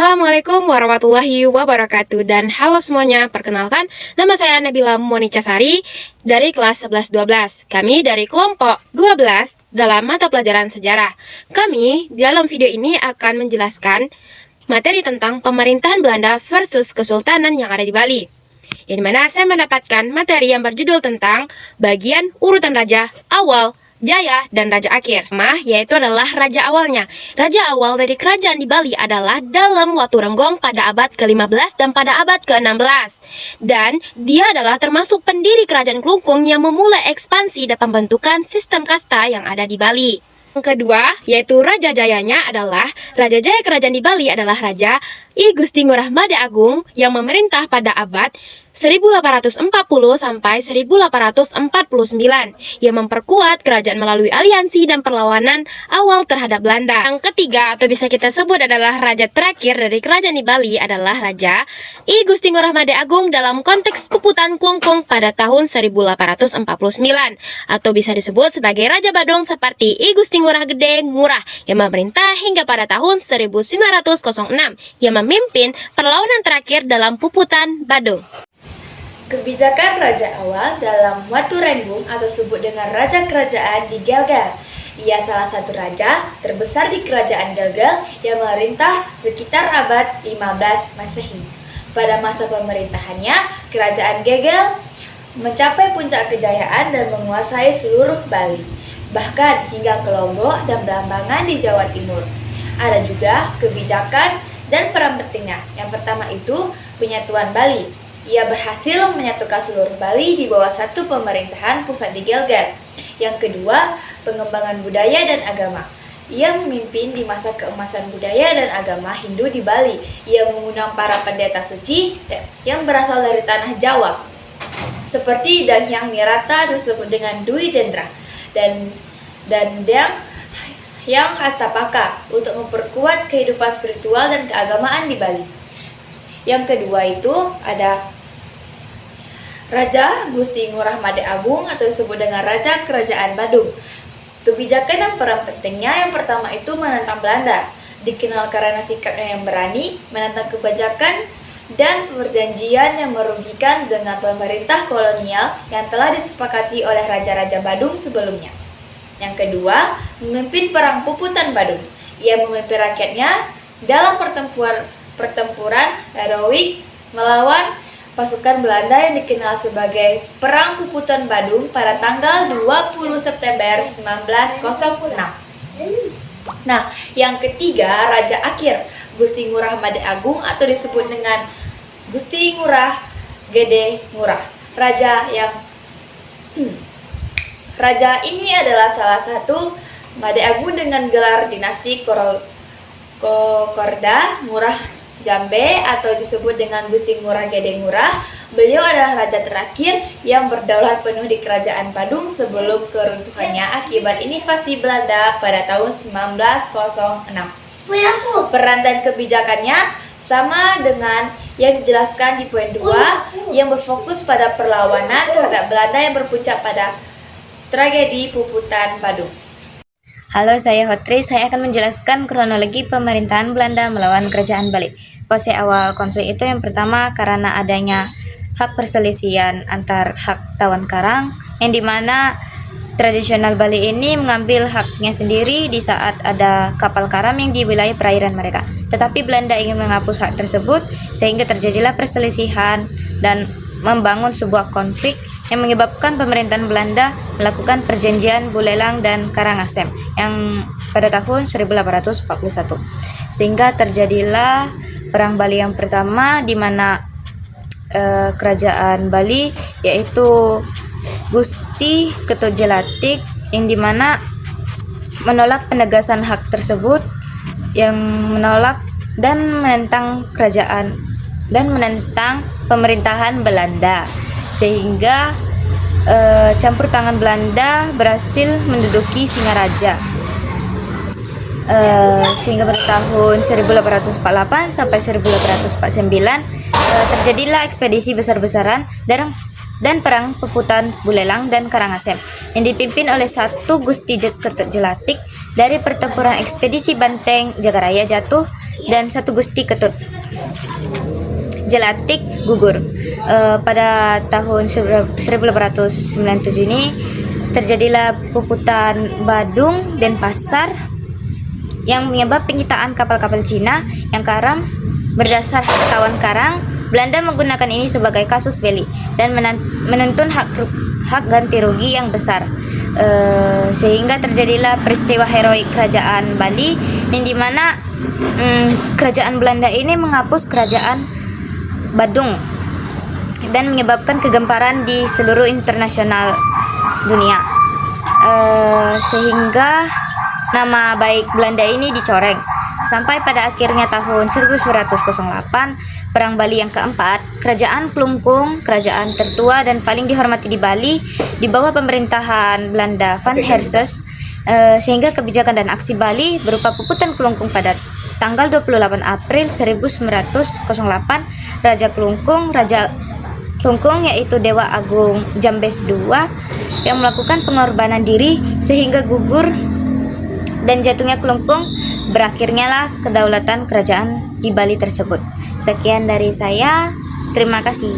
Assalamualaikum warahmatullahi wabarakatuh. Dan halo semuanya, perkenalkan nama saya Nabila Monica Sari dari kelas 11-12. Kami dari kelompok 12 dalam mata pelajaran sejarah. Kami dalam video ini akan menjelaskan materi tentang pemerintahan Belanda versus kesultanan yang ada di Bali. Yang dimana saya mendapatkan materi yang berjudul tentang bagian urutan raja awal, Jaya, dan Raja Akhir. Yaitu adalah raja awalnya. Raja awal dari kerajaan di Bali adalah Dalem Waturenggong pada abad ke-15 dan pada abad ke-16. Dan dia adalah termasuk pendiri kerajaan Klungkung yang memulai ekspansi dan pembentukan sistem kasta yang ada di Bali. Yang kedua, yaitu Raja Jayanya adalah Raja Jaya kerajaan di Bali adalah Raja I Gusti Ngurah Made Agung yang memerintah pada abad 1840 sampai 1849 yang memperkuat kerajaan melalui aliansi dan perlawanan awal terhadap Belanda. Yang ketiga atau bisa kita sebut adalah raja terakhir dari kerajaan di Bali adalah Raja I Gusti Ngurah Made Agung dalam konteks puputan Klungkung pada tahun 1849 atau bisa disebut sebagai Raja Badung seperti I Gusti Ngurah Gede Ngurah yang memerintah hingga pada tahun 1906 yang memimpin perlawanan terakhir dalam puputan Badung. Kebijakan raja awal dalam Waturenggong atau disebut dengan Raja Kerajaan di Gelgel. Ia salah satu raja terbesar di Kerajaan Gelgel yang memerintah sekitar abad 15 Masehi. Pada masa pemerintahannya, Kerajaan Gelgel mencapai puncak kejayaan dan menguasai seluruh Bali, bahkan hingga ke Lombok dan Blambangan di Jawa Timur. Ada juga kebijakan dan peran pentingnya. Yang pertama itu penyatuan Bali. Ia berhasil menyatukan seluruh Bali di bawah satu pemerintahan pusat di Gelgel. Yang kedua, pengembangan budaya dan agama. Ia memimpin di masa keemasan budaya dan agama Hindu di Bali. Ia mengundang para pendeta suci yang berasal dari tanah Jawa, seperti Danyang Nirata disebut dengan Dwi Jendra dan yang Hastapaka untuk memperkuat kehidupan spiritual dan keagamaan di Bali. Yang kedua itu ada Raja Gusti Ngurah Made Agung atau disebut dengan Raja Kerajaan Badung. Kebijakan dan peran pentingnya yang pertama itu menentang Belanda. Dikenal karena sikapnya yang berani, menentang kebijakan dan perjanjian yang merugikan dengan pemerintah kolonial yang telah disepakati oleh Raja-Raja Badung sebelumnya. Yang kedua, memimpin perang puputan Badung. Ia memimpin rakyatnya dalam pertempuran heroik melawan pasukan Belanda yang dikenal sebagai Perang Puputan Badung pada tanggal 20 September 1906. Nah, yang ketiga, Raja Akhir, Gusti Ngurah Made Agung atau disebut dengan Gusti Ngurah Gede Ngurah. Raja ini adalah salah satu Made Agung dengan gelar dinasti Korda Ngurah Jambe atau disebut dengan Gusti Ngurah Gede Ngurah. Beliau adalah raja terakhir yang berdaulat penuh di Kerajaan Badung sebelum keruntuhannya akibat invasi Belanda pada tahun 1906. Peran dan kebijakannya sama dengan yang dijelaskan di poin 2 yang berfokus pada perlawanan terhadap Belanda yang berpuncak pada tragedi puputan Badung. Halo, saya Hotri. Saya akan menjelaskan kronologi pemerintahan Belanda melawan Kerajaan Bali. Fase awal konflik itu yang pertama karena adanya hak perselisihan antar hak tawan karang, yang dimana tradisional Bali ini mengambil haknya sendiri di saat ada kapal karam yang di wilayah perairan mereka. Tetapi Belanda ingin menghapus hak tersebut sehingga terjadilah perselisihan dan membangun sebuah konflik yang menyebabkan pemerintahan Belanda melakukan perjanjian Bulelang dan Karangasem yang pada tahun 1841. Sehingga terjadilah Perang Bali yang pertama di mana kerajaan Bali yaitu Gusti Ketotjelatik yang dimana menolak penegasan hak tersebut, yang menolak dan menentang kerajaan dan menentang pemerintahan Belanda, sehingga campur tangan Belanda berhasil menduduki Singaraja, sehingga pada tahun 1848 sampai 1849 terjadilah ekspedisi besar-besaran dan perang puputan Bulelang dan Karangasem yang dipimpin oleh satu Gusti Ketotjelatik dari pertempuran ekspedisi Banteng Jagaraya jatuh dan Satu Gusti Ketut Jelatik gugur. Pada tahun 1897 ini terjadilah puputan Badung dan Pasar yang menyebabkan penyitaan kapal-kapal Cina yang karam. Berdasar Hartawan Karang, Belanda menggunakan ini sebagai kasus beli dan menuntut hak ganti rugi yang besar. Sehingga terjadilah peristiwa heroik kerajaan Bali, yang dimana kerajaan Belanda ini menghapus kerajaan Badung dan menyebabkan kegemparan di seluruh internasional dunia. Sehingga nama baik Belanda ini dicoreng. Sampai pada akhirnya tahun 1908, Perang Bali yang keempat, Kerajaan Klungkung, kerajaan tertua dan paling dihormati di Bali, di bawah pemerintahan Belanda Van Heerses, sehingga kebijakan dan aksi Bali berupa puputan Klungkung pada tanggal 28 April 1908, Raja Klungkung yaitu Dewa Agung Jambes II yang melakukan pengorbanan diri sehingga gugur dan jatuhnya Klungkung, berakhirnya lah kedaulatan kerajaan di Bali tersebut. Sekian dari saya, terima kasih.